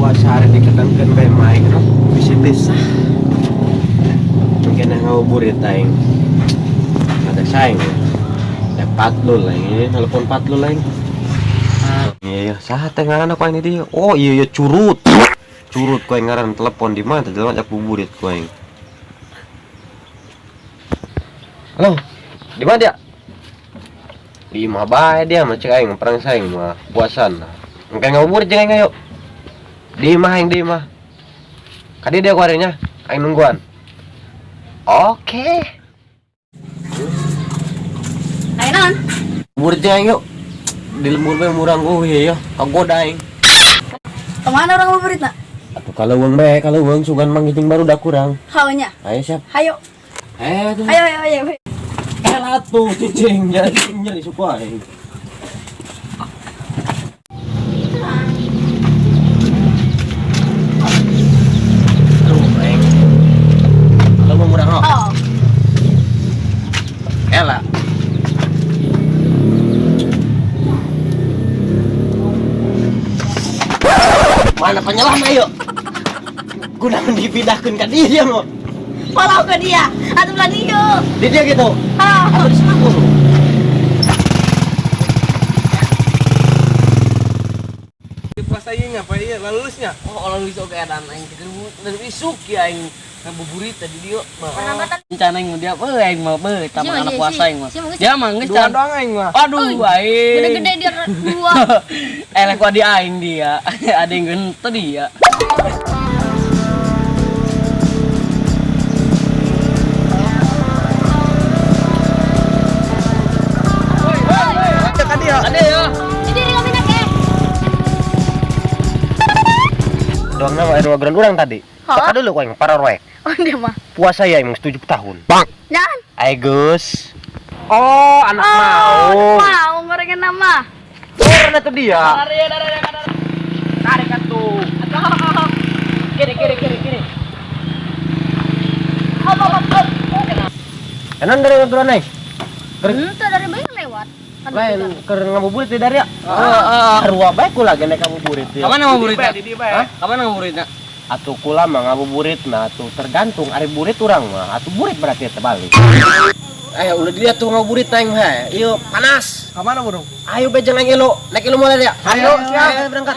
puasa hari dikadangkan kayak main no visitis mungkin yang ngabuburit aing ada saing ya patlul lah ini telepon patlul lah iya sahat ngaran aku ini dia oh iya curut kau yang ngaran telepon di mana dalam ajak buburit kau yang halo di mana dia di imah bae dia macam aing perang saing mah puasan mungkin ngabuburit jangan ayo di imah kadi dia kuarinya aing nungguan oke ayo non buburit jangan yuk di lembur bae murang ya kagoda aing kemana orang favorit nak atuh kalau uang sugan manggiting baru udah kurang hawanya ayo siap ayo tuh ayo atuh cicingnya disuka aing oh Ela mana penyelam ayo kunaon dipindahkeun ka dia mo follow ke dia atau belah dia di dia gitu ah atau di sana kuno pas aing apa iya lulusnya lalu iso keadaan aing dari isuk ya aing ngabuburit tadi dia Penambatan. rencana aing dia aing mau tamu anak puasa aing mah Siapa, dia mah geus dua doang aing mah aduh aing gede-gede dia dua elek di aing dia ada yang gento dia kan dia ada ya jadi dia ngambil ke doang nama dua grand orang tadi Hah? dulu kau yang para roek oh dia mah puasa ya emang 70 tahun jangan ayo Gus oh anak mau mau ngorengin nama karena tuh dia tarik atuh kiri enan dari orang naik itu dari mana lewat kan lain keur ngabuburit di dari ya arwah bae kula geus ngabuburit ya kapan ngabuburit di dia bae kapan ngabuburitna atuh kula mah ngabuburit nah atuh tergantung ari burit urang mah atuh burit berarti terbalik udah dia tuh ngabuburit aing mah ieu panas ka mana burung ayo bejeng naik ilo mulai ya Ayo, siap. ayo berangkat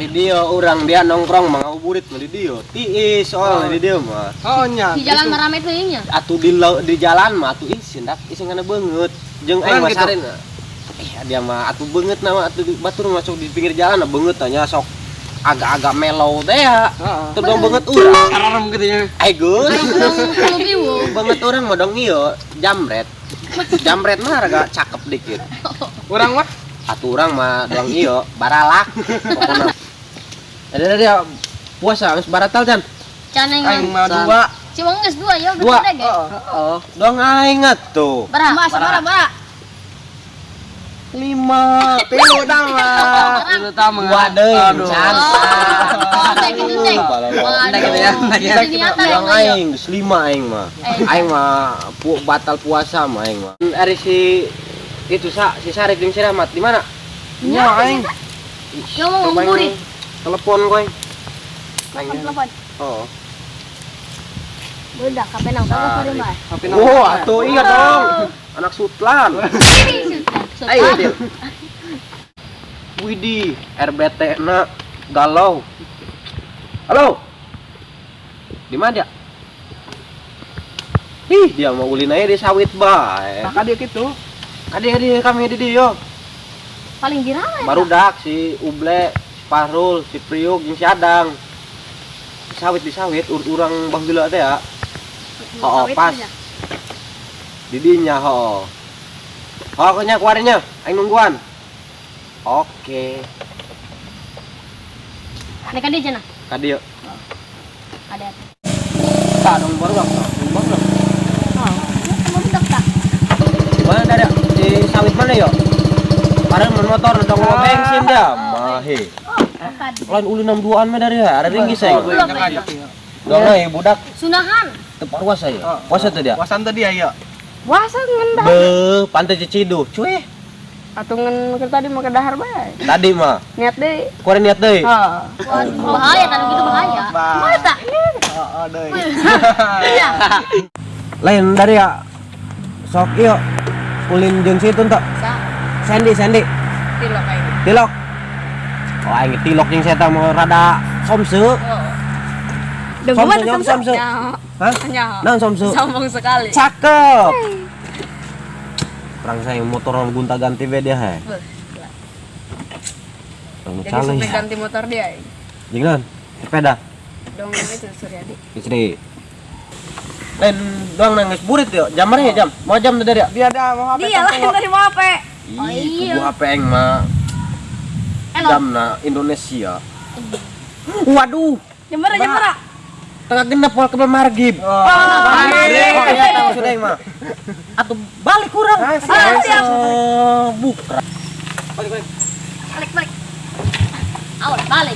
di dia orang dia nongkrong mah ngabuburit mah di dia tiis soal di dia mah oh nya di jalan marame tuh nya atuh di jalan mah atuh isin dak isin kana beungeut jeung aing mah sarena dia mah atuh beungeut nama atuh batur masuk di pinggir jalan nah beungeut tanya sok agak-agak mellow teh ya teu dong beungeut urang ararem kitu nya Gus kalau biu beungeut urang mah dong ieu jamret mah agak cakep dikit urang mah atuh urang mah dong ieu baralak pokona ada dia puasa geus baratal can caneng aing mah dua cuma geus dua ya dua gede ge dong aing atuh bara 5 tilu dang mah itu tama dua deui can dong aing geus 5 aing mah aing mah batal puasa mah aing mah ari si itu si Sarif jeung si Rahmat di mana nya aing yo mau ngabuburit telepon kowe telepon oh budak kapenang kamu mah oh atuh iya dong anak sutlan ayo dia Widi RBT na galau halo di mana dia dia mau ulin aja di sawit bae maka dia gitu adik kami di dia paling girang baru dak si Uble si Parul si Priuk jeung si Adang di sawit urang baheula teh ya pas didinya nya kuarinya aing nungguan oke nek dia cenah ka dieu ada tak dong baru dong oh mau budak tak mana ada di sawit mana yo Padahal mun motor udah mau bensin dia. Mahe. Bukan. Lain ulu 62-an mah dari ya. Ada ringgi saya. Dong nih budak Sunahan. tepat puasa ya. Puasa tuh dia. Puasan tadi ayo. Puasa ngendah. Be, pantai Cicidu. Cuy. Atau ngen ke tadi mau ke dahar bae. Tadi mah. Niat deh. Kau niat deui. Heeh. Bahaya kan gitu bahaya. Mana tak? Heeh, deui. Iya. Lain dari ya. Sok iyo. Ulin jeung situ entok. Sandy. Tilok kayak gitu. Tilok. Oh, aing tilok jeung saya mah rada somseu. Denguman Somsu. Hah? Nyaho. Naon somseu? Sombong sekali. Cakep. Perang saya motor gonta-ganti we dia he. Orang Jadi caleh. sampai ganti motor dia. Jeung naon? Sepeda. Dong itu Suryadi. Istri. Lain doang nangis burit yo. Jam mana ya jam? Mau jam dari ya? Dia ada mau HP. Dia lah yang tadi mau apa? Oh, iya. Kubu HP aing mah Enak. jamna Indonesia. Waduh, Jemara. tengah genep pol kebel margib. Balik. Oh, iya tahu sudah aing mah. Atuh balik kurang. siap. Bukra. Balik. Awas balik.